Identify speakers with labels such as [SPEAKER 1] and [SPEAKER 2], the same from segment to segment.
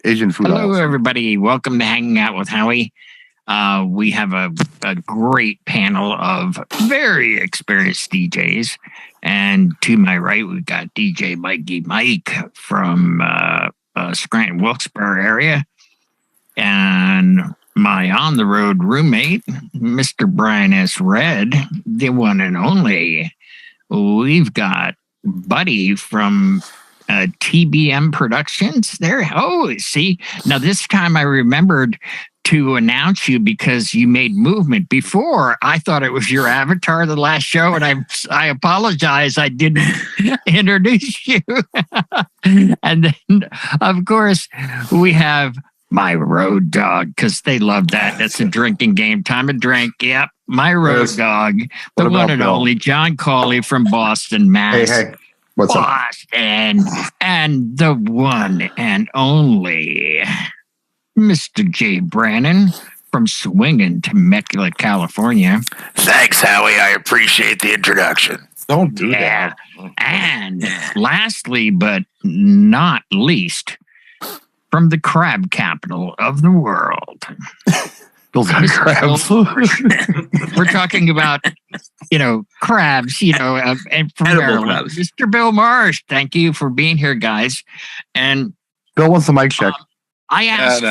[SPEAKER 1] Asian food.
[SPEAKER 2] Hello,
[SPEAKER 1] also.
[SPEAKER 2] everybody. Welcome to Hanging Out with Howie. We have a great panel of very experienced DJs. And to my right, we've got DJ Mikey Mike from Scranton, Wilkes-Barre area. And my on-the-road roommate, Mr. Brian S. Red, the one and only. We've got Buddy from TBM Productions there. Oh, see, now this time I remembered to announce you because you made movement before. I thought it was your avatar the last show, and I apologize. I didn't introduce you. And then, of course, we have my road dog, because they love that. That's a drinking game. Time to drink. Yep. My road dog, the one and only John Cawley from Boston, Mass.
[SPEAKER 1] Hey. What's
[SPEAKER 2] Boston, and the one and only Mr. Jay Brannon from Swingin' Temecula, California.
[SPEAKER 3] Thanks, Howie. I appreciate the introduction.
[SPEAKER 1] Don't do that.
[SPEAKER 2] And lastly, but not least, from the crab capital of the world.
[SPEAKER 1] Those are crabs.
[SPEAKER 2] We're talking about, crabs, and from Maryland. Mr. Bill Marsh, thank you for being here, guys. And
[SPEAKER 1] Bill wants the mic check.
[SPEAKER 2] I asked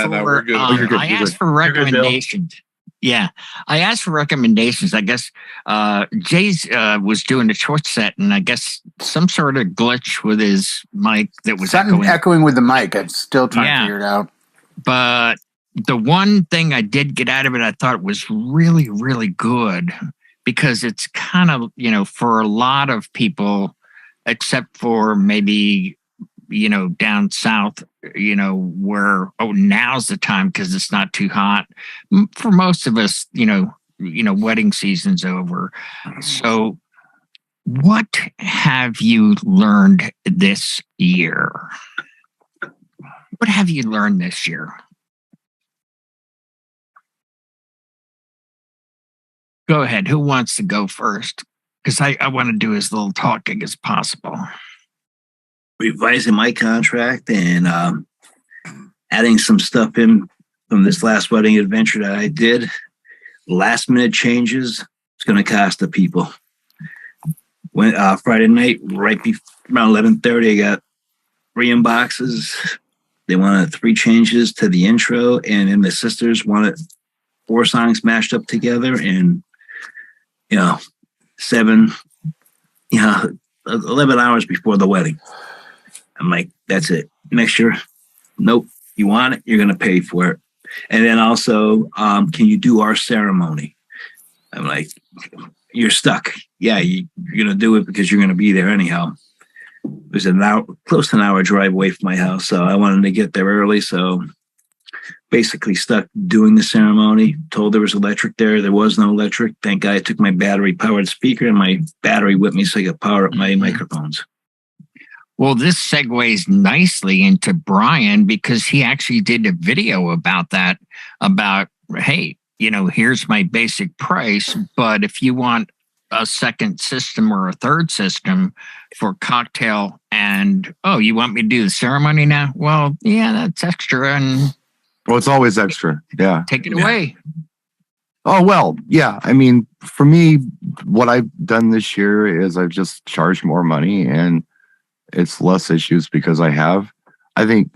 [SPEAKER 2] for recommendations. Yeah, I asked for recommendations. I guess Jay's was doing a Twitch set, and I guess some sort of glitch with his mic that was
[SPEAKER 4] echoing with the mic. I'm still trying to figure it out.
[SPEAKER 2] But the one thing I did get out of it, I thought was really, really good, because it's kind of, for a lot of people, except for maybe, down south, where, now's the time because it's not too hot. For most of us, wedding season's over. So what have you learned this year? What have you learned this year? Go ahead. Who wants to go first? Because I want to do as little talking as possible.
[SPEAKER 5] Revising my contract and adding some stuff in from this last wedding adventure that I did. Last minute changes. It's going to cost the people. When Friday night, right around 11:30, I got 3 inboxes. They wanted 3 changes to the intro, and then the sisters wanted 4 songs mashed up together, and 11 hours before the wedding. I'm like, that's it. Next year, nope. You want it, you're going to pay for it. And then also, can you do our ceremony? I'm like, you're stuck. Yeah, you're going to do it because you're going to be there anyhow. It was close to an hour drive away from my house, so I wanted to get there early. So basically stuck doing the ceremony. Told there was electric there. There was no electric. Thank God I took my battery-powered speaker and my battery with me so I could power up my microphones.
[SPEAKER 2] Well, this segues nicely into Brian, because he actually did a video about that, about, hey, here's my basic price, but if you want a second system or a third system for cocktail and, you want me to do the ceremony now? Well, yeah, that's extra. And
[SPEAKER 1] well, it's always extra. Yeah.
[SPEAKER 2] Take it away.
[SPEAKER 1] Oh, well, yeah. I mean, for me, what I've done this year is I've just charged more money, and it's less issues because I think,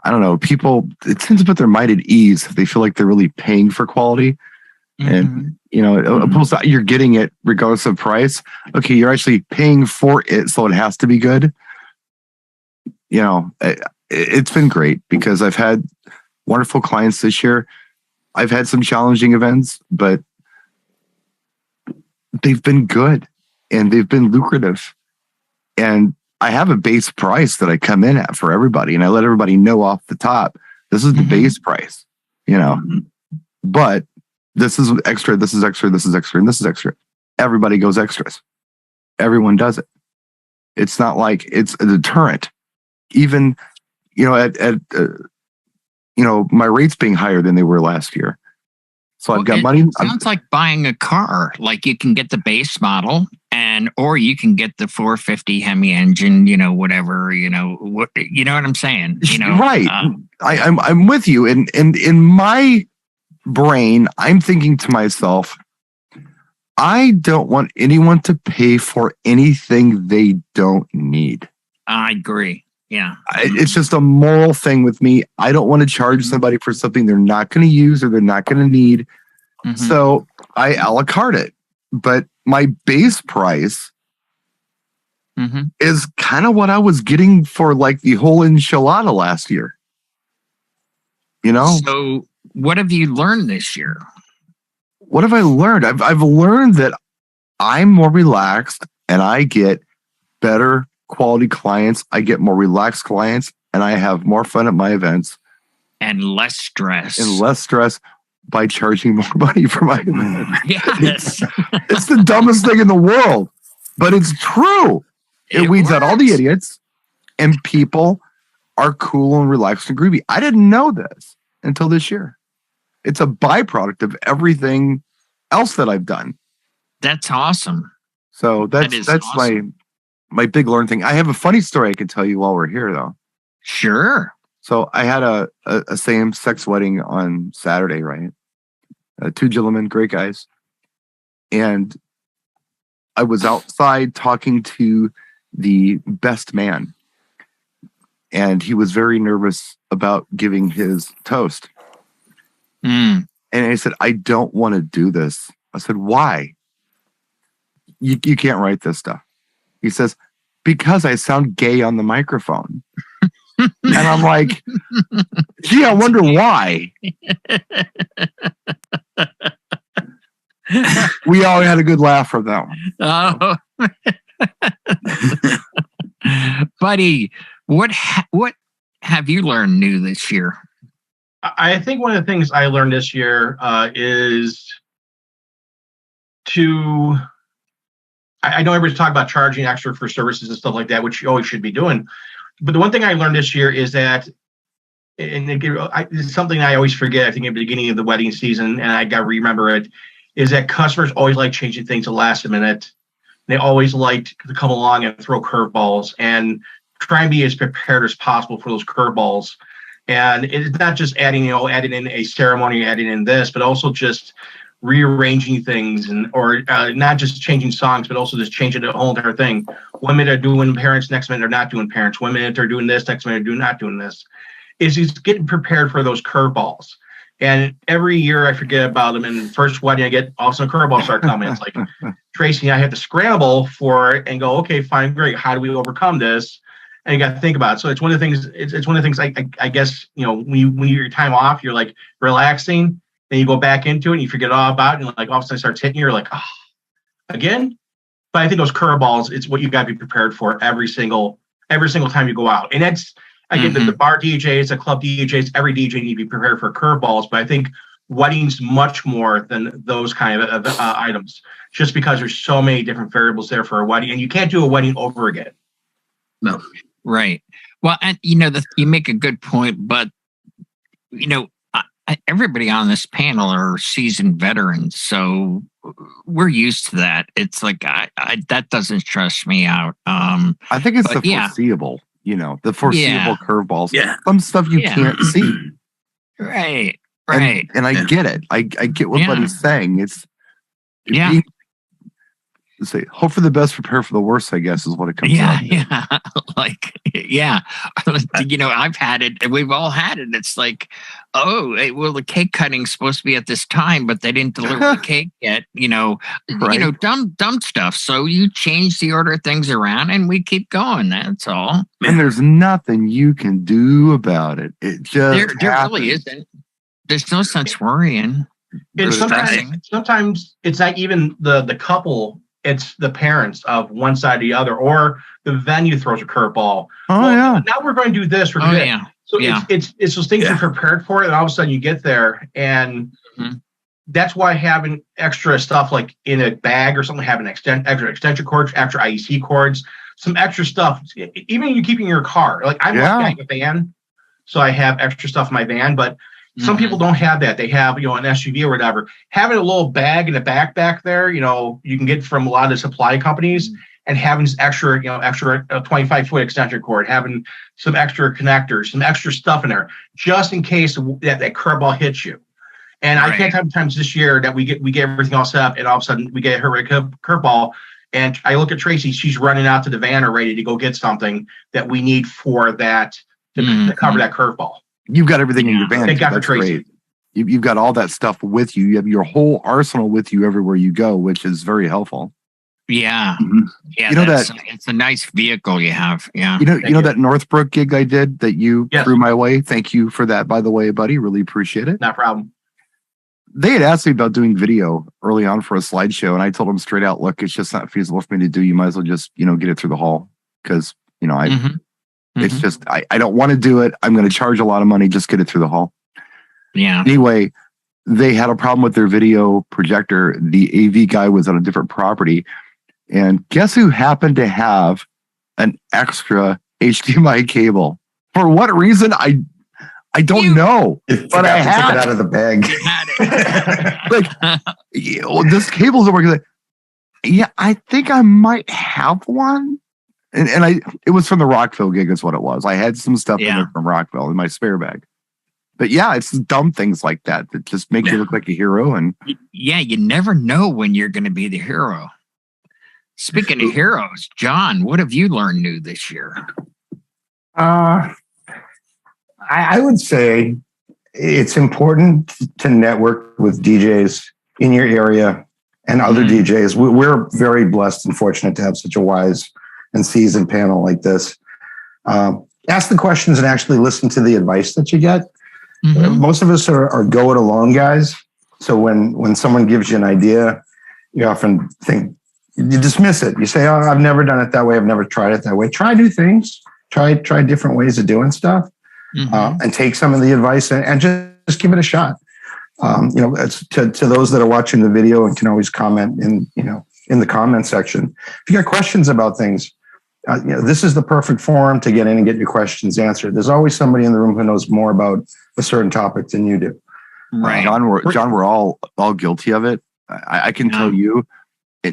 [SPEAKER 1] I don't know, people, it tends to put their mind at ease if they feel like they're really paying for quality. And, opposed to you're getting it regardless of price. Okay, you're actually paying for it, so it has to be good. It's been great because I've had wonderful clients this year. I've had some challenging events, but they've been good and they've been lucrative. And I have a base price that I come in at for everybody, and I let everybody know off the top, this is the base price, but this is extra, this is extra, this is extra, and this is extra. Everybody goes extras. Everyone does it. It's not like it's a deterrent. Even, my rates being higher than they were last year. So I've got money.
[SPEAKER 2] Sounds like buying a car. Like you can get the base model, or you can get the 450 Hemi engine. Whatever. What I'm saying.
[SPEAKER 1] Right. I'm with you. And in my brain, I'm thinking to myself, I don't want anyone to pay for anything they don't need.
[SPEAKER 2] I agree. Yeah.
[SPEAKER 1] It's just a moral thing with me. I don't want to charge somebody for something they're not going to use or they're not going to need. So I a la carte it. But my base price is kind of what I was getting for like the whole enchilada last year. You know?
[SPEAKER 2] So what have you learned this year?
[SPEAKER 1] What have I learned? I've learned that I'm more relaxed and I get better quality clients. I get more relaxed clients and I have more fun at my events.
[SPEAKER 2] And less stress.
[SPEAKER 1] By charging more money for my event.
[SPEAKER 2] Yes.
[SPEAKER 1] It's the dumbest thing in the world, but it's true. It weeds out all the idiots and people are cool and relaxed and groovy. I didn't know this until this year. It's a byproduct of everything else that I've done.
[SPEAKER 2] That's awesome.
[SPEAKER 1] So that's awesome. my big learn thing. I have a funny story I can tell you while we're here, though.
[SPEAKER 2] Sure.
[SPEAKER 1] So I had a same-sex wedding on Saturday, right? 2 gentlemen, great guys. And I was outside talking to the best man. And he was very nervous about giving his toast. And I said, I don't want to do this. I said, why? You can't write this stuff. He says, because I sound gay on the microphone. And I'm like, gee, I wonder why. We all had a good laugh from that one.
[SPEAKER 2] Oh. Buddy, what have you learned new this year?
[SPEAKER 6] I think one of the things I learned this year is to, I know everybody's talking about charging extra for services and stuff like that, which you always should be doing. But the one thing I learned this year is that, and it's something I always forget, I think at the beginning of the wedding season, and I got to remember it, is that customers always like changing things at the last minute. They always like to come along and throw curveballs and try and be as prepared as possible for those curveballs. And it's not just adding in a ceremony, adding in this, but also just rearranging things or not just changing songs, but also just changing the whole entire thing. 1 minute they're doing parents, next minute they're not doing parents. 1 minute they're doing this, next minute they're not doing this. Is he's getting prepared for those curveballs. And every year I forget about them. And the first wedding I get, all of a sudden curveballs start coming. It's like, Tracy and I have to scramble for it and go, okay, fine, great. How do we overcome this? And you got to think about it. So it's one of the things. It's one of the things. I guess when you're your time off, you're like relaxing. Then you go back into it and you forget all about it. And like all of a sudden it starts hitting you. You're like, oh, again. But I think those curveballs, it's what you got to be prepared for every single time you go out. And that's again the bar DJs, the club DJs. Every DJ need to be prepared for curveballs. But I think weddings much more than those kind of items, just because there's so many different variables there for a wedding, and you can't do a wedding over again.
[SPEAKER 5] No.
[SPEAKER 2] Right. Well, and you make a good point, but everybody on this panel are seasoned veterans, so we're used to that. It's like that doesn't stress me out. I
[SPEAKER 1] think it's the foreseeable, the foreseeable curveballs.
[SPEAKER 5] Yeah.
[SPEAKER 1] Some stuff you can't see.
[SPEAKER 2] Right.
[SPEAKER 1] And I get it. I get what Buddy's saying. It's say hope for the best, prepare for the worst, I guess is what it comes down to. I've had it, and we've all had it. It's like, the cake cutting's supposed to be at this time, but they didn't deliver the cake yet. Dumb stuff. So you change the order of things around, and we keep going. That's all. And there's nothing you can do about it. It just
[SPEAKER 2] there really isn't. There's no sense worrying.
[SPEAKER 6] And sometimes it's not even the couple. It's the parents of one side or the other, or the venue throws a curveball. Now we're going to do this. We're doing that. So it's those things you're prepared for, and all of a sudden you get there, and that's why having extra stuff like in a bag or something, having extra extension cords, extra IEC cords, some extra stuff. Even you keeping your car. Like I have a van, so I have extra stuff in my van, but some people don't have that. They have, an SUV or whatever. Having a little bag in the back there, you can get from a lot of supply companies, and having extra 25-foot extension cord, having some extra connectors, some extra stuff in there, just in case that curveball hits you. And I can't tell times this year that we get everything all set up, and all of a sudden we get her a curveball. And I look at Tracy; she's running out to the van or ready to go get something that we need for that to cover that curveball.
[SPEAKER 1] You've got everything in your van.
[SPEAKER 6] Thank God for
[SPEAKER 1] That's
[SPEAKER 6] Tracy.
[SPEAKER 1] great. You've got all that stuff with you. You have your whole arsenal with you everywhere you go, which is very helpful.
[SPEAKER 2] Yeah, yeah.
[SPEAKER 1] You know
[SPEAKER 2] it's a nice vehicle you have. Yeah.
[SPEAKER 1] You know that Northbrook gig I did that you threw my way. Thank you for that, by the way, buddy. Really appreciate it.
[SPEAKER 6] No problem.
[SPEAKER 1] They had asked me about doing video early on for a slideshow, and I told them straight out, look, it's just not feasible for me to do. You might as well just, get it through the hall, because, it's just, I don't want to do it. I'm going to charge a lot of money. Just get it through the hall.
[SPEAKER 2] Yeah.
[SPEAKER 1] Anyway, they had a problem with their video projector. The AV guy was on a different property, and guess who happened to have an extra HDMI cable? For what reason? I don't know, but I had
[SPEAKER 7] it out of the bag.
[SPEAKER 1] This cable's not working. Yeah, I think I might have one. And it was from the Rockville gig, is what it was. I had some stuff in there from Rockville in my spare bag. But yeah, it's dumb things like that just make you look like a hero. And
[SPEAKER 2] you never know when you're going to be the hero. Speaking of heroes, John, what have you learned new this year?
[SPEAKER 7] I would say it's important to network with DJs in your area and other DJs. We're very blessed and fortunate to have such a wise and seasoned panel like this. Ask the questions and actually listen to the advice that you get. Most of us are go it alone guys. So when someone gives you an idea, you often think, you dismiss it. You say, oh, I've never done it that way. I've never tried it that way. Try new things. Try different ways of doing stuff. And take some of the advice and just give it a shot. It's to those that are watching the video and can always comment in the comment section. If you got questions about things, this is the perfect forum to get in and get your questions answered. There's always somebody in the room who knows more about a certain topic than you do.
[SPEAKER 2] Right.
[SPEAKER 1] John, we're all guilty of it. I can tell you,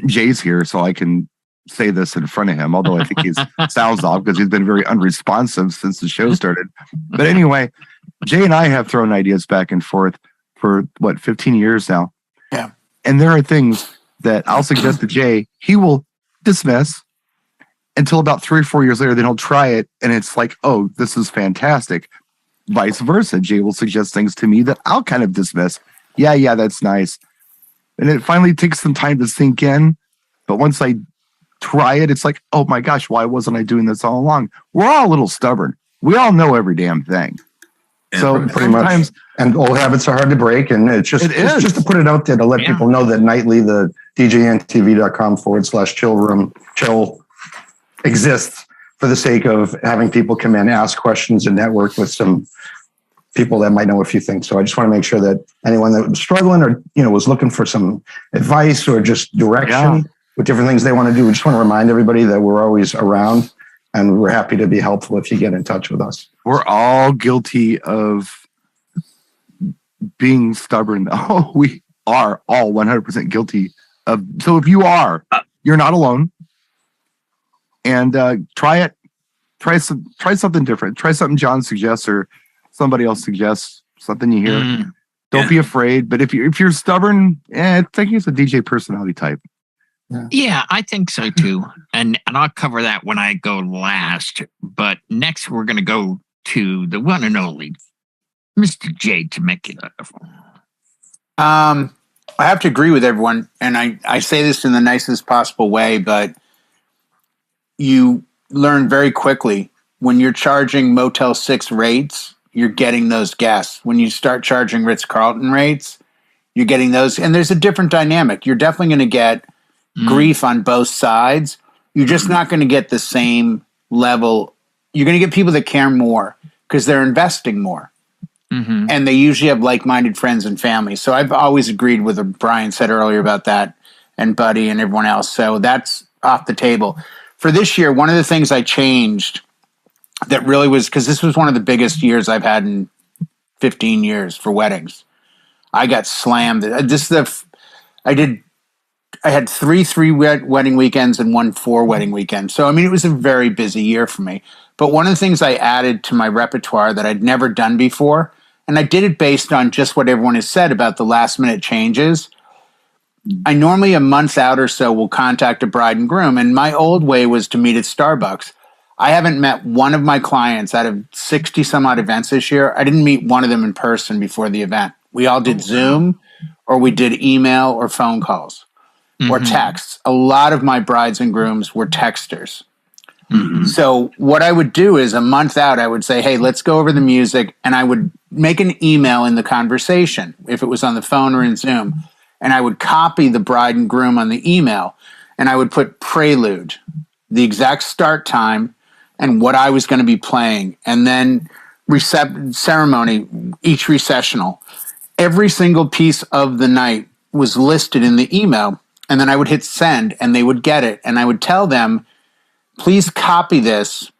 [SPEAKER 1] Jay's here, so I can say this in front of him, although I think he's sounds off because he's been very unresponsive since the show started. But anyway, Jay and I have thrown ideas back and forth for 15 years now.
[SPEAKER 4] Yeah.
[SPEAKER 1] And there are things that I'll suggest to Jay, he will dismiss until about 3 or 4 years later, then he'll try it. And it's like, oh, this is fantastic. Vice versa. Jay will suggest things to me that I'll kind of dismiss. Yeah, that's nice. And it finally takes some time to sink in. But once I try it, it's like, oh my gosh, why wasn't I doing this all along? We're all a little stubborn. We all know every damn thing. So
[SPEAKER 7] pretty much, and old habits are hard to break. And it's just to put it out there to let people know that nightly the DJNTV.com/chill exists for the sake of having people come in, ask questions, and network with some people that might know a few things. So I just want to make sure that anyone that was struggling or was looking for some advice or just direction with different things they want to do, we just want to remind everybody that we're always around and we're happy to be helpful if you get in touch with us.
[SPEAKER 1] We're all guilty of being stubborn. Oh, we are all 100% guilty of. So if you are, you're not alone. And try it. Try something different. Try something John suggests or somebody else suggests, something you hear. Don't be afraid. But if you're stubborn, I think it's a DJ personality type.
[SPEAKER 2] Yeah, I think so too. And I'll cover that when I go last. But next we're going to go to the one and only Mr. J Temecula.
[SPEAKER 4] I have to agree with everyone. And I say this in the nicest possible way, but you learn very quickly when you're charging Motel 6 rates, you're getting those guests. When you start charging Ritz-Carlton rates, you're getting those. And there's a different dynamic. You're definitely going to get grief on both sides. You're just not going to get the same level. You're going to get people that care more because they're investing more. And they usually have like-minded friends and family. So I've always agreed with what Brian said earlier about that, and Buddy and everyone else. So that's off the table. For this year, one of the things I changed that really was, because this was one of the biggest years I've had in 15 years for weddings. I got slammed. I did had three wedding weekends and 1 4 wedding weekend. So, I mean, it was a very busy year for me. But one of the things I added to my repertoire that I'd never done before, and I did it based on just what everyone has said about the last minute changes. I normally a month out or so will contact a bride and groom, and my old way was to meet at Starbucks. I haven't met one of my clients out of 60 some odd events this year. I didn't meet one of them in person before the event. We all did Zoom, or we did email or phone calls or texts. A lot of my brides and grooms were texters. So what I would do is a month out, I would say, hey, let's go over the music. And I would make an email in the conversation, if it was on the phone or in Zoom. And I would copy the bride and groom on the email. And I would put prelude, the exact start time, and what I was going to be playing. And then ceremony, each recessional. Every single piece of the night was listed in the email. And then I would hit send, and they would get it. And I would tell them, please copy this,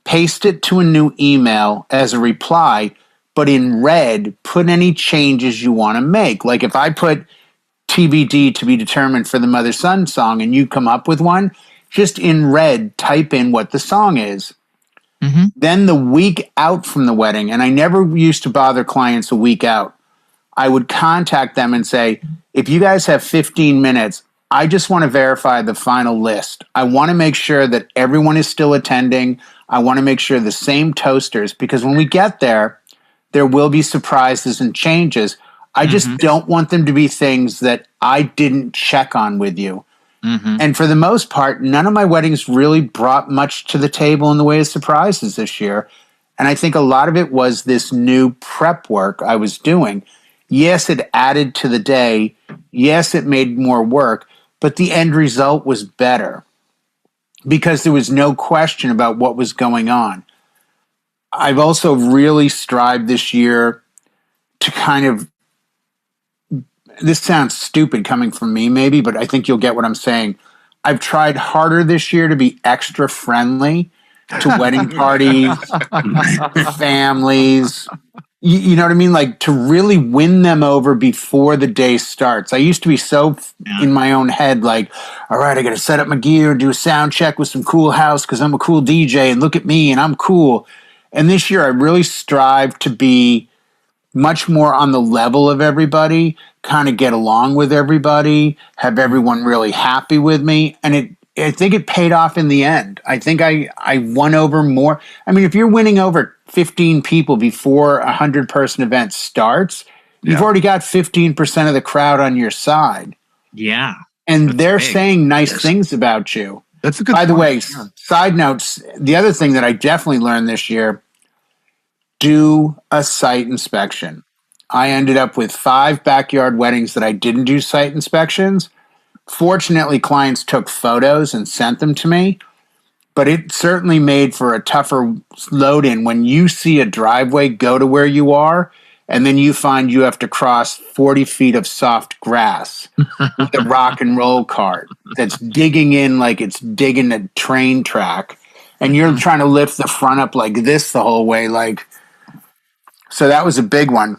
[SPEAKER 4] paste it to a new email as a reply, but in red, put any changes you want to make. Like if I put TBD to be determined for the mother-son song and you come up with one, just in red, type in what the song is. Then the week out from the wedding, and I never used to bother clients a week out, I would contact them and say, if you guys have 15 minutes, I just want to verify the final list. I want to make sure that everyone is still attending. I want to make sure the same toasters, because when we get there, there will be surprises and changes. I just don't want them to be things that I didn't check on with you. And for the most part, none of my weddings really brought much to the table in the way of surprises this year. And I think a lot of it was this new prep work I was doing. Yes, it added to the day. Yes, it made more work. But the end result was better because there was no question about what was going on. I've also really strived this year to kind of, this sounds stupid coming from me maybe, but I think you'll get what I'm saying. I've tried harder this year to be extra friendly to wedding parties, families. You know what I mean? Like to really win them over before the day starts. I used to be so in my own head, like, all right, I got to set up my gear and do a sound check with some cool house because I'm a cool DJ and look at me and I'm cool. And this year I really strive to be much more on the level of everybody, kind of get along with everybody, have everyone really happy with me. And I think it paid off in the end. I think I won over more. I mean, if you're winning over 15 people before a 100-person event starts, you've already got 15% of the crowd on your side.
[SPEAKER 2] Yeah.
[SPEAKER 4] And they're saying nice things about you.
[SPEAKER 1] That's a good
[SPEAKER 4] By the way,
[SPEAKER 1] Yeah.
[SPEAKER 4] side notes, the other thing that I definitely learned this year, do a site inspection. I ended up with 5 backyard weddings that I didn't do site inspections. Fortunately, clients took photos and sent them to me, but it certainly made for a tougher load in when you see a driveway go to where you are, and then you find you have to cross 40 feet of soft grass with a rock and roll cart that's digging in like it's digging a train track, and you're trying to lift the front up like this the whole way. So that was a big one.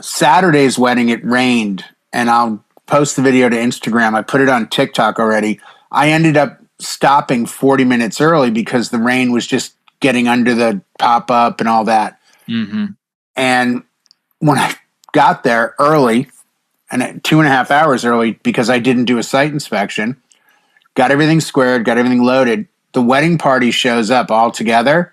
[SPEAKER 4] Saturday's wedding, it rained, and I'll post the video to Instagram. I put it on TikTok already. I ended up stopping 40 minutes early because the rain was just getting under the pop-up and all that. And when I got there early, and 2.5 hours early because I didn't do a site inspection, got everything squared, got everything loaded, the wedding party shows up all together.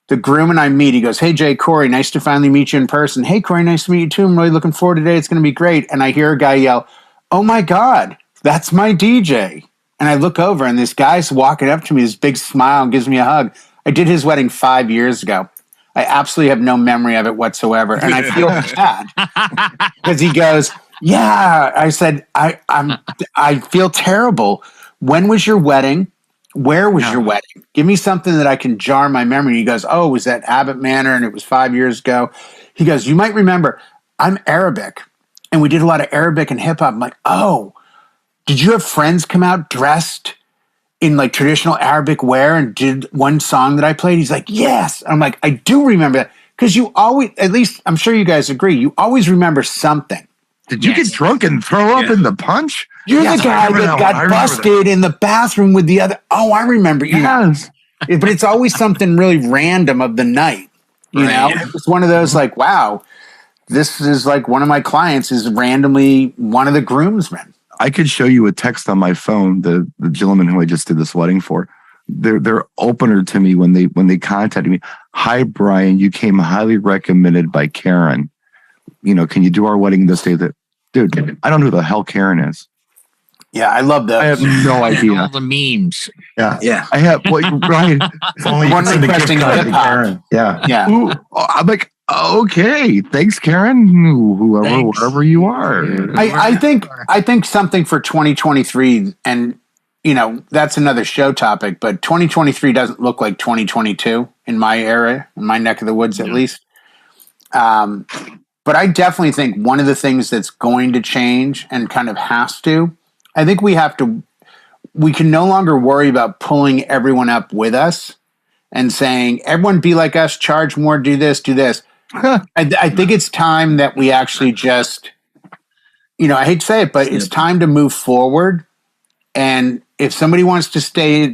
[SPEAKER 4] The groom and I meet. He goes, hey, Jay, Corey, nice to finally meet you in person. Hey, Corey, nice to meet you too. I'm really looking forward today. It's going to be great. And I hear a guy yell, oh my God, that's my DJ. And I look over and this guy's walking up to me, this big smile, and gives me a hug. I did his wedding 5 years ago. I absolutely have no memory of it whatsoever. And I feel bad because he goes, yeah. I said, I feel terrible. When was your wedding? Where was your wedding? Give me something that I can jar my memory. He goes, oh, it was at Abbott Manor and it was 5 years ago. He goes, you might remember, I'm Arabic and we did a lot of Arabic and hip hop. I'm like, oh, did you have friends come out dressed in like traditional Arabic wear and did one song that I played? He's like, yes. I'm like, I do remember that because you always, at least I'm sure you guys agree, you always remember something.
[SPEAKER 1] Did you get drunk and throw up in the punch?
[SPEAKER 4] You're
[SPEAKER 1] Yes,
[SPEAKER 4] the
[SPEAKER 1] I
[SPEAKER 4] guy
[SPEAKER 1] remember
[SPEAKER 4] that
[SPEAKER 1] that one. I
[SPEAKER 4] got
[SPEAKER 1] remember
[SPEAKER 4] busted in the bathroom with the other. Oh, I remember. You know,
[SPEAKER 1] Yes.
[SPEAKER 4] but it's always something really random of the night. You know,
[SPEAKER 2] Right.
[SPEAKER 4] it's one of those like, wow, this is like one of my clients is randomly one of the groomsmen.
[SPEAKER 1] I could show you a text on my phone. The gentleman who I just did this wedding for, their opener to me when they contacted me. Hi, Brian. You came highly recommended by Karen. You know, can you do our wedding this day? That dude, I don't know who the hell Karen is.
[SPEAKER 4] Yeah, I love
[SPEAKER 1] I have
[SPEAKER 4] those.
[SPEAKER 1] no
[SPEAKER 2] And
[SPEAKER 1] idea.
[SPEAKER 2] all the memes.
[SPEAKER 7] Yeah.
[SPEAKER 3] Yeah.
[SPEAKER 1] I have what Brian.
[SPEAKER 7] If only you
[SPEAKER 4] One
[SPEAKER 7] could send a gift
[SPEAKER 4] requesting
[SPEAKER 7] card to
[SPEAKER 4] hip-hop.
[SPEAKER 7] Karen. Yeah.
[SPEAKER 4] Yeah.
[SPEAKER 1] Ooh, I'm like, okay, thanks, Karen.
[SPEAKER 2] Thanks.
[SPEAKER 1] Wherever you are.
[SPEAKER 4] I think something for 2023, and you know, that's another show topic, but 2023 doesn't look like 2022 in my area, in my neck of the woods, at least. But I definitely think one of the things that's going to change and kind of has to, I think we can no longer worry about pulling everyone up with us and saying, everyone be like us, charge more, do this, do this. I think it's time that we actually just, you know, I hate to say it, but it's time to move forward. And if somebody wants to stay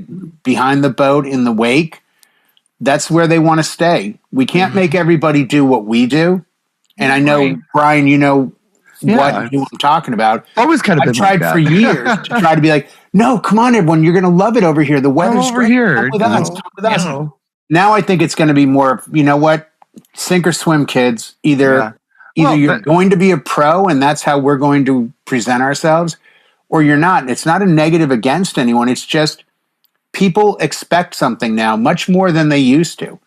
[SPEAKER 4] behind the boat in the wake, that's where they want to stay. We can't make everybody do what we do. And I know,
[SPEAKER 2] Right.
[SPEAKER 4] Brian, you know
[SPEAKER 1] Yeah.
[SPEAKER 4] what I'm talking about.
[SPEAKER 1] Always kind of
[SPEAKER 4] I've
[SPEAKER 1] been like
[SPEAKER 4] tried
[SPEAKER 1] that.
[SPEAKER 4] for years to try to be like, no, come on, everyone, you're going to love it over here. The
[SPEAKER 1] Come
[SPEAKER 4] weather's
[SPEAKER 1] over
[SPEAKER 4] great.
[SPEAKER 1] here.
[SPEAKER 4] Come with us.
[SPEAKER 1] No,
[SPEAKER 4] Come with us.
[SPEAKER 1] no.
[SPEAKER 4] Now I think it's going to be more of, you know what, sink or swim, kids. Either
[SPEAKER 1] Well,
[SPEAKER 4] you're
[SPEAKER 1] that-
[SPEAKER 4] going to be a pro, and that's how we're going to present ourselves, or you're not. It's not a negative against anyone. It's just people expect something now much more than they used to.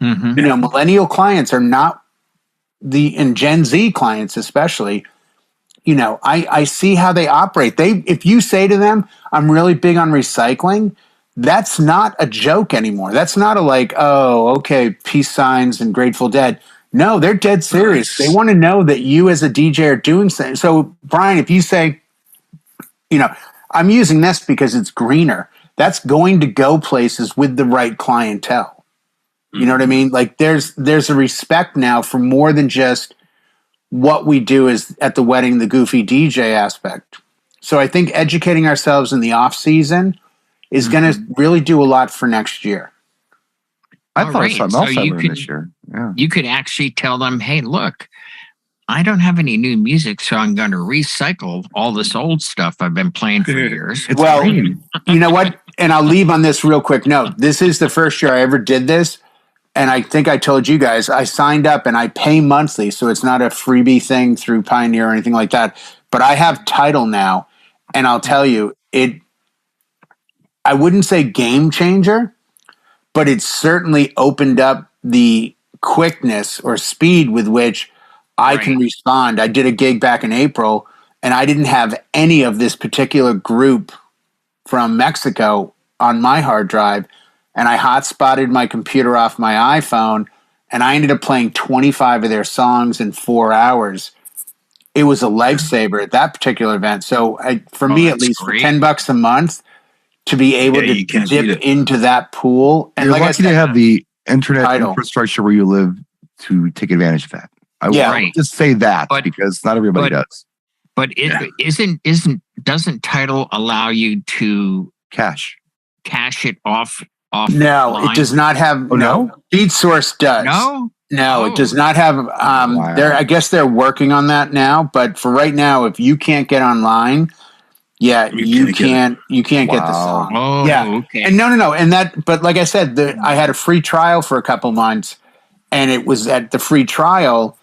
[SPEAKER 2] Mhm.
[SPEAKER 4] You know, millennial clients are not and Gen Z clients especially. You know, I see how they operate. If you say to them, I'm really big on recycling, that's not a joke anymore. That's not a like, oh, okay, peace signs and Grateful Dead. No, they're dead serious. They want to know that you as a DJ are doing something. So, Brian, if you say, you know, I'm using this because it's greener, that's going to go places with the right clientele. You know what I mean? Like there's a respect now for more than just what we do is at the wedding, the goofy DJ aspect. So I think educating ourselves in the off season is going to really do a lot for next year.
[SPEAKER 1] I
[SPEAKER 2] All
[SPEAKER 1] thought
[SPEAKER 2] right,
[SPEAKER 1] of something
[SPEAKER 2] so
[SPEAKER 1] else I
[SPEAKER 2] you
[SPEAKER 1] learned
[SPEAKER 2] could-
[SPEAKER 1] this year. Yeah.
[SPEAKER 2] You could actually tell them, hey, look, I don't have any new music, so I'm going to recycle all this old stuff I've been playing for years.
[SPEAKER 1] It's
[SPEAKER 4] Well,
[SPEAKER 1] green.
[SPEAKER 4] you know what? And I'll leave on this real quick note. This is the first year I ever did this. And I think I told you guys, I signed up and I pay monthly. So it's not a freebie thing through Pioneer or anything like that. But I have Tidal now. And I'll tell you, I wouldn't say game changer, but it certainly opened up the quickness or speed with which I can
[SPEAKER 2] Right.
[SPEAKER 4] respond. I did a gig back in April and I didn't have any of this particular group from Mexico on my hard drive. And I hotspotted my computer off my iPhone and I ended up playing 25 of their songs in 4 hours. It was a lifesaver at that particular event. So for me, at
[SPEAKER 2] that's
[SPEAKER 4] least
[SPEAKER 2] great.
[SPEAKER 4] for $10 a month to be able
[SPEAKER 3] Yeah,
[SPEAKER 4] to
[SPEAKER 3] you can't beat
[SPEAKER 4] dip
[SPEAKER 3] it.
[SPEAKER 4] into that pool. And
[SPEAKER 1] You're
[SPEAKER 4] like I
[SPEAKER 1] lucky
[SPEAKER 4] said,
[SPEAKER 1] to have the internet
[SPEAKER 4] Tidal.
[SPEAKER 1] infrastructure where you live to take advantage of that. I
[SPEAKER 4] Yeah.
[SPEAKER 1] will
[SPEAKER 2] Right.
[SPEAKER 1] just say that
[SPEAKER 2] But-
[SPEAKER 1] because not everybody
[SPEAKER 2] but-
[SPEAKER 1] does.
[SPEAKER 2] But doesn't Tidal allow you to
[SPEAKER 1] Cash.
[SPEAKER 2] cash it off?
[SPEAKER 4] no, it does not have.
[SPEAKER 1] Oh, no?
[SPEAKER 4] Feed Source does.
[SPEAKER 2] No.
[SPEAKER 4] No,
[SPEAKER 2] Oh.
[SPEAKER 4] it does not have.
[SPEAKER 1] Wow.
[SPEAKER 4] I guess they're working on that now. But for right now, if you can't get online, yeah, you can't get the
[SPEAKER 1] Wow.
[SPEAKER 4] song.
[SPEAKER 2] Oh,
[SPEAKER 4] Yeah.
[SPEAKER 2] okay.
[SPEAKER 4] And no, and that. But like I said, I had a free trial for a couple months, and it was at the free trial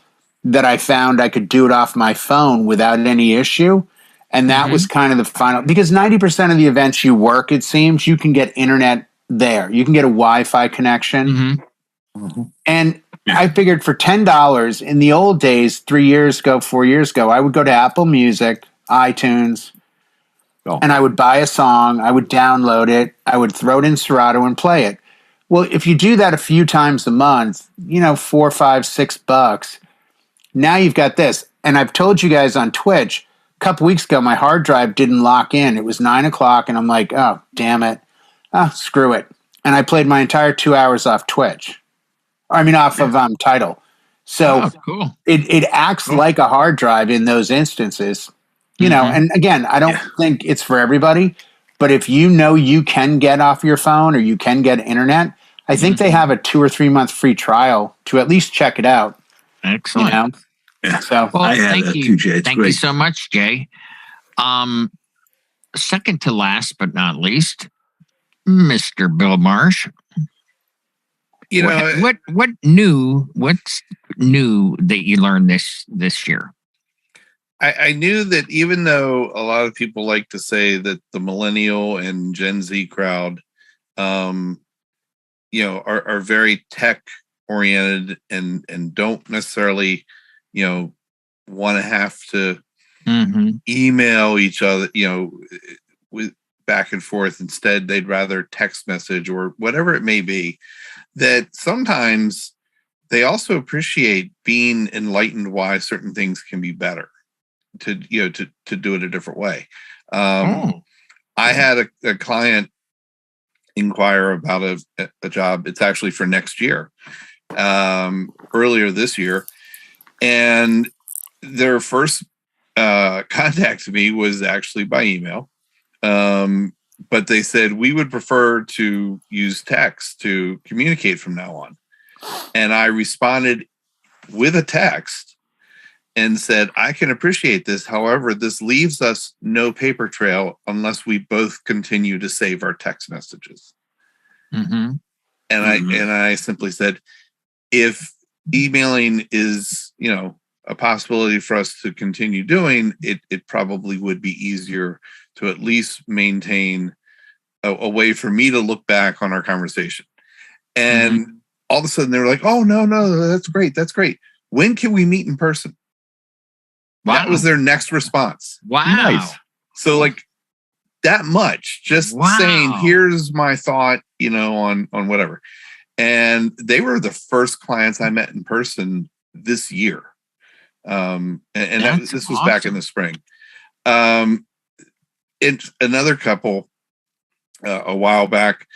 [SPEAKER 4] that I found I could do it off my phone without any issue. And that was kind of the final, because 90% of the events you work, it seems, you can get internet there. You can get a Wi-Fi connection.
[SPEAKER 2] Mhm.
[SPEAKER 4] And I figured for $10 in the old days, 3 years ago, 4 years ago, I would go to Apple Music, iTunes,
[SPEAKER 1] Oh.
[SPEAKER 4] and I would buy a song, I would download it, I would throw it in Serato and play it. Well, if you do that a few times a month, $4, $5, $6, now you've got this. And I've told you guys on Twitch, a couple weeks ago, my hard drive didn't lock in. It was 9:00, and I'm like, oh, damn it. Screw it. And I played my entire 2 hours off Twitch. Off of Tidal. So
[SPEAKER 2] Oh, cool.
[SPEAKER 4] it acts like a hard drive in those instances. You know, and again, I don't think it's for everybody, but if you know you can get off your phone or you can get internet, I think they have a 2 or 3 month free trial to at least check it out.
[SPEAKER 2] Excellent.
[SPEAKER 4] You know?
[SPEAKER 5] Yeah.
[SPEAKER 4] So
[SPEAKER 2] Well,
[SPEAKER 5] I had
[SPEAKER 2] thank
[SPEAKER 5] that
[SPEAKER 2] you.
[SPEAKER 5] too, Jay. It's
[SPEAKER 2] Thank you
[SPEAKER 5] great.
[SPEAKER 2] so much, Jay. Second to last but not least, Mr. Bill Marsh.
[SPEAKER 8] You know,
[SPEAKER 2] What's new that you learned this year?
[SPEAKER 8] I knew that even though a lot of people like to say that the millennial and Gen Z crowd, you know, are very tech oriented and don't necessarily, you know, want to have to email each other, you know, with back and forth. Instead, they'd rather text message or whatever it may be. That sometimes they also appreciate being enlightened why certain things can be better. To do it a different way. I had a client inquire about a job. It's actually for next year, earlier this year, and their first contact to me was actually by email. But they said we would prefer to use text to communicate from now on, and I responded with a text and said, I can appreciate this. However, this leaves us no paper trail unless we both continue to save our text messages. And I simply said, if emailing is, you know, a possibility for us to continue doing, it probably would be easier to at least maintain a way for me to look back on our conversation. And all of a sudden they were like, oh, no, that's great. That's great. When can we meet in person? Wow. That was their next response.
[SPEAKER 2] Wow.
[SPEAKER 8] Nice. So like that much, just saying, here's my thought, you know, on whatever. And they were the first clients I met in person this year. This was back in the spring. Another couple a while back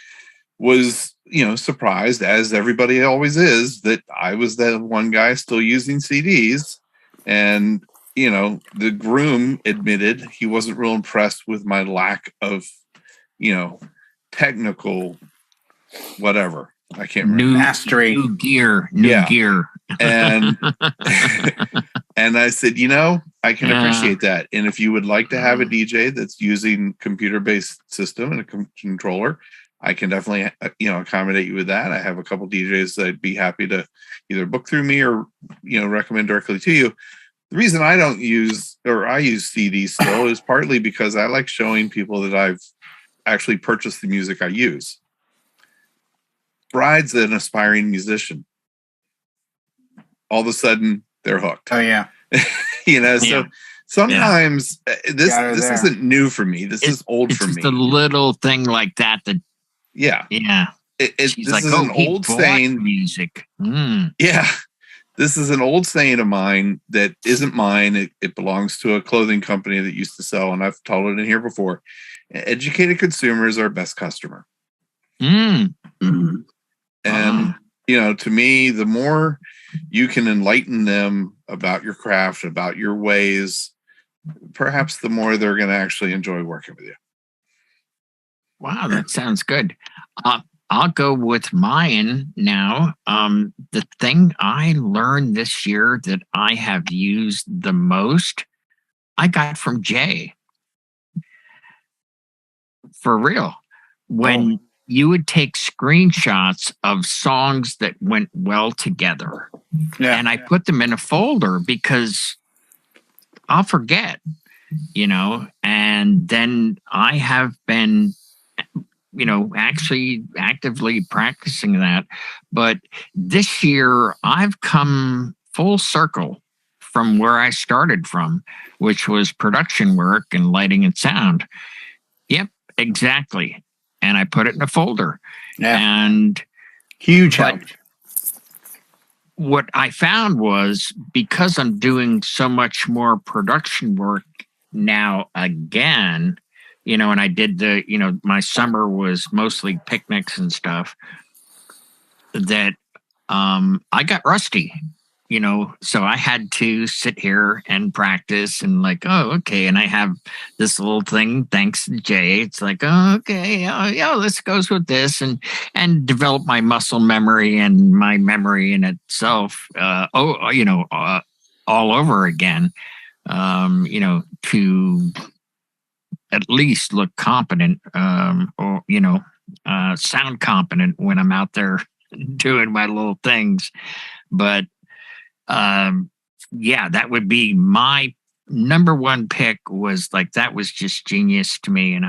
[SPEAKER 8] was, you know, surprised, as everybody always is, that I was the one guy still using CDs. And you know, the groom admitted he wasn't real impressed with my lack of, you know, technical whatever. I can't remember.
[SPEAKER 4] Mastery.
[SPEAKER 2] New gear.
[SPEAKER 8] And and I said, you know, I can appreciate that. And if you would like to have a DJ that's using computer-based system and a controller, I can definitely, you know, accommodate you with that. I have a couple DJs that I'd be happy to either book through me or, you know, recommend directly to you. The reason I don't use, or I use CDs still, is partly because I like showing people that I've actually purchased the music I use. Bride's an aspiring musician. All of a sudden, they're hooked.
[SPEAKER 4] Oh, yeah.
[SPEAKER 8] You know, so sometimes this isn't new for me. This is old for me.
[SPEAKER 2] It's just a little thing like that.
[SPEAKER 8] Yeah. This
[SPEAKER 2] like,
[SPEAKER 8] is an old saying.
[SPEAKER 2] Music.
[SPEAKER 8] Yeah. This is an old saying of mine that isn't mine. It belongs to a clothing company that used to sell, and I've told it in here before. Educated consumers are best customer. And, you know, to me, the more you can enlighten them about your craft, about your ways, perhaps the more they're going to actually enjoy working with you.
[SPEAKER 2] Wow, that sounds good. I'll go with mine now. The thing I learned this year that I have used the most, I got from Jay. For real. When you would take screenshots of songs that went well together, and I put them in a folder because I'll forget, you know, and then I have been, you know, actually actively practicing that. But this year I've come full circle from where I started from, which was production work and lighting and sound. Yep, exactly. And I put it in a folder. And
[SPEAKER 4] huge help.
[SPEAKER 2] What I found was, because I'm doing so much more production work now again, you know, and I did my summer was mostly picnics and stuff, that I got rusty. so I had to sit here and practice and like, oh, okay. And I have this little thing, thanks to Jay. It's like, oh, okay, yeah, let's go with this and develop my muscle memory and my memory in itself. All over again. To at least look competent, or sound competent when I'm out there doing my little things. But that would be my number one pick. Was like, that was just genius to me.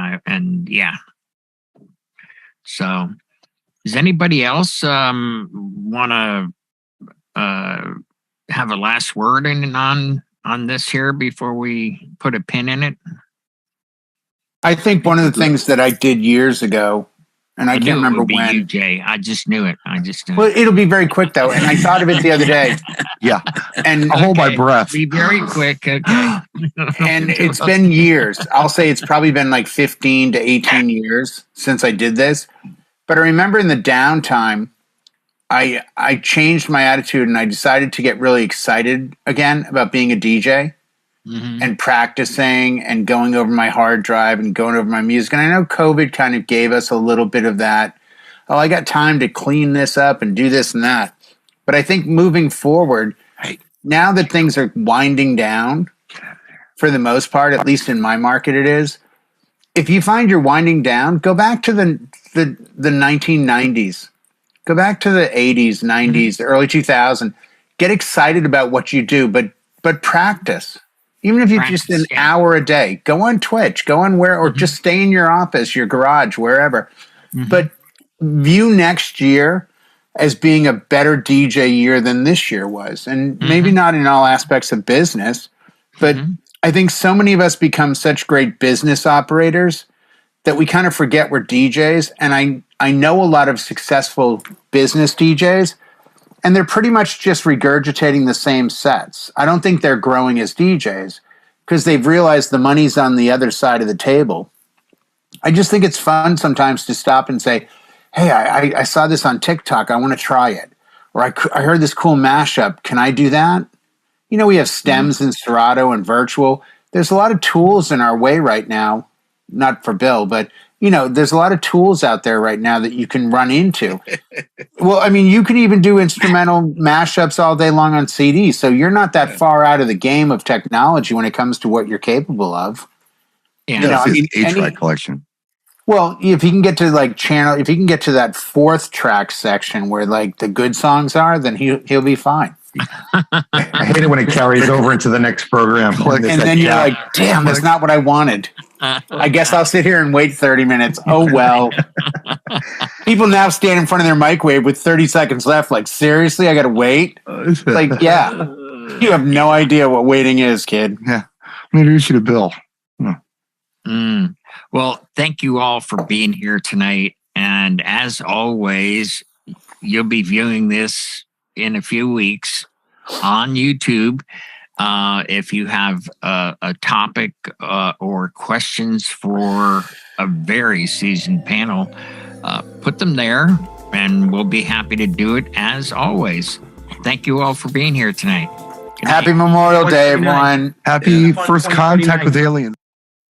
[SPEAKER 2] So does anybody else want to have a last word on this here before we put a pin in it?
[SPEAKER 4] I think one of the things that I did years ago, and I can't remember when.
[SPEAKER 2] You, Jay. I just knew it.
[SPEAKER 4] Well, it'll be very quick though, and I thought of it the other day.
[SPEAKER 1] Yeah,
[SPEAKER 4] and
[SPEAKER 1] I'll hold my breath.
[SPEAKER 2] Be very quick, okay.
[SPEAKER 4] And it's been years. I'll say it's probably been like 15 to 18 years since I did this. But I remember in the downtime, I changed my attitude and I decided to get really excited again about being a DJ. Mm-hmm. And practicing and going over my hard drive and going over my music. And I know COVID kind of gave us a little bit of that. Oh, I got time to clean this up and do this and that. But I think moving forward, now that things are winding down, for the most part, at least in my market it is, if you find you're winding down, go back to the 1990s. Go back to the 80s, 90s, the early 2000s. Get excited about what you do, but practice. Even if you just an hour a day, go on Twitch, go on or just stay in your office, your garage, wherever. Mm-hmm. But view next year as being a better DJ year than this year was. And maybe not in all aspects of business, but I think so many of us become such great business operators that we kind of forget we're DJs. And I know a lot of successful business DJs, and they're pretty much just regurgitating the same sets. I don't think they're growing as DJs because they've realized the money's on the other side of the table. I just think it's fun sometimes to stop and say, hey, I saw this on TikTok. I want to try it. Or I heard this cool mashup. Can I do that? We have stems and Serato and virtual. There's a lot of tools in our way right now, not for Bill, but there's a lot of tools out there right now that you can run into. Well, I mean, you can even do instrumental mashups all day long on CD. So you're not that far out of the game of technology when it comes to what you're capable of.
[SPEAKER 1] Yeah, track collection.
[SPEAKER 4] Well, if you can get to if you can get to that 4th track section where like the good songs are, then he'll be fine.
[SPEAKER 7] I hate it when it carries over into the next program.
[SPEAKER 4] And then you're like, damn, that's not what I wanted. I guess I'll sit here and wait 30 minutes. Oh, well. People now stand in front of their microwave with 30 seconds left. Like, seriously, I got to wait? Like, yeah. You have no idea what waiting is, kid.
[SPEAKER 1] Yeah. I'm going to introduce you to Bill.
[SPEAKER 2] Well, thank you all for being here tonight. And as always, you'll be viewing this in a few weeks on YouTube. If you have a topic or questions for a very seasoned panel, put them there and we'll be happy to do it as always. Thank you all for being here tonight.
[SPEAKER 4] Happy Memorial Day, everyone.
[SPEAKER 1] Happy first contact with aliens.